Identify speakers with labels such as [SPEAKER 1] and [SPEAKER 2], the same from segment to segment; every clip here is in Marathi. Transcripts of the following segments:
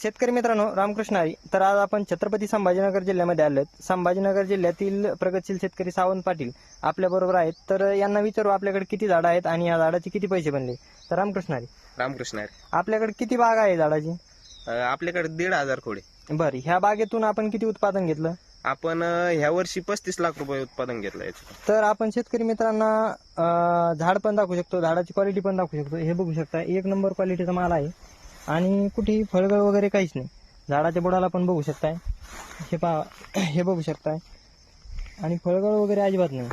[SPEAKER 1] शेतकरी मित्रांनो, रामकृष्ण हरी. तर आज आपण छत्रपती संभाजीनगर जिल्ह्यामध्ये आलो आहेत. संभाजीनगर जिल्ह्यातील प्रगतशील शेतकरी सावंत पाटील आपल्या बरोबर आहेत. तर यांना विचारू आपल्याकडे किती झाडं आहेत आणि या झाडाचे किती पैसे बनले. तर रामकृष्ण हरी.
[SPEAKER 2] रामकृष्ण आहे.
[SPEAKER 1] आपल्याकडे किती बाग आहे झाडाची?
[SPEAKER 2] आपल्याकडे 1,500 खोडे.
[SPEAKER 1] बरं, ह्या बागेतून आपण किती उत्पादन घेतलं?
[SPEAKER 2] आपण ह्या वर्षी 35 लाख रुपये उत्पादन घेतलं याचं.
[SPEAKER 1] तर आपण शेतकरी मित्रांना झाड पण दाखवू शकतो, झाडाची क्वालिटी पण दाखवू शकतो. हे बघू शकता, एक नंबर क्वालिटीचा माल आहे आणि कुठेही फळगळ वगैरे काहीच नाही. झाडाच्या बुडाला पण बघू शकताय, हे पहा, हे बघू शकताय आणि फळगळ वगैरे अजिबात नाही.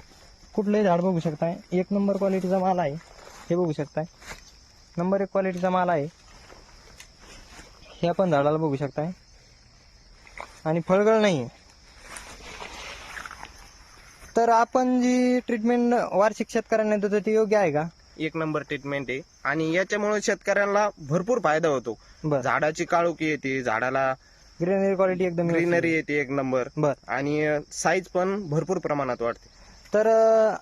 [SPEAKER 1] कुठलंही झाड बघू शकताय, एक नंबर क्वालिटीचा माल आहे. हे बघू शकताय, नंबर 1 क्वालिटीचा माल आहे. हे आपण झाडाला बघू शकताय आणि फळगळ नाही. तर आपण जी ट्रीटमेंट वार्षिक शेतकऱ्यांना देतो ती योग्य आहे का?
[SPEAKER 2] 1 नंबर ट्रीटमेंट आहे आणि याच्यामुळे शेतकऱ्यांना भरपूर फायदा होतो.
[SPEAKER 1] बरं,
[SPEAKER 2] झाडाची काळोखी येते, झाडाला
[SPEAKER 1] ग्रीनरी क्वालिटी एकदम
[SPEAKER 2] ग्रीनरी येते 1 नंबर.
[SPEAKER 1] बर.
[SPEAKER 2] आणि साईज पण भरपूर प्रमाणात वाढते.
[SPEAKER 1] तर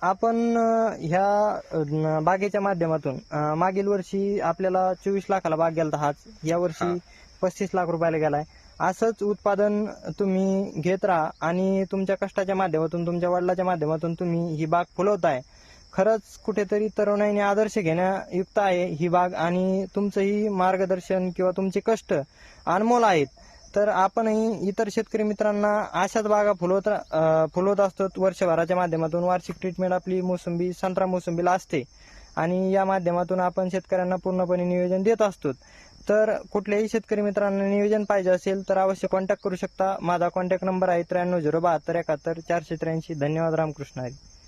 [SPEAKER 1] आपण ह्या बागेच्या माध्यमातून मागील वर्षी आपल्याला 24 लाखाला बाग गेला, हाच या वर्षी 35 लाख रुपयाला गेलाय. असंच उत्पादन तुम्ही घेत राहा आणि तुमच्या कष्टाच्या माध्यमातून, तुमच्या वडिलाच्या माध्यमातून तुम्ही ही बाग फुलवताय. खरंच कुठेतरी तरुणाईने आदर्श घेण्यायुक्त आहे ही बाग आणि तुमचंही मार्गदर्शन किंवा तुमचे कष्ट अनमोल आहेत. तर आपणही इतर शेतकरी मित्रांना अशाच बागा फुलवत असतो वर्षभराच्या माध्यमातून. वार्षिक ट्रीटमेंट आपली मोसंबी, संत्रा मोसंबीला असते आणि या माध्यमातून आपण शेतकऱ्यांना पूर्णपणे नियोजन देत असतो. तर कुठल्याही शेतकरी मित्रांना नियोजन पाहिजे असेल तर अवश्य कॉन्टॅक्ट करू शकता. माझा कॉन्टॅक्ट नंबर आहे 93 072 71 483. धन्यवाद. रामकृष्ण हरी.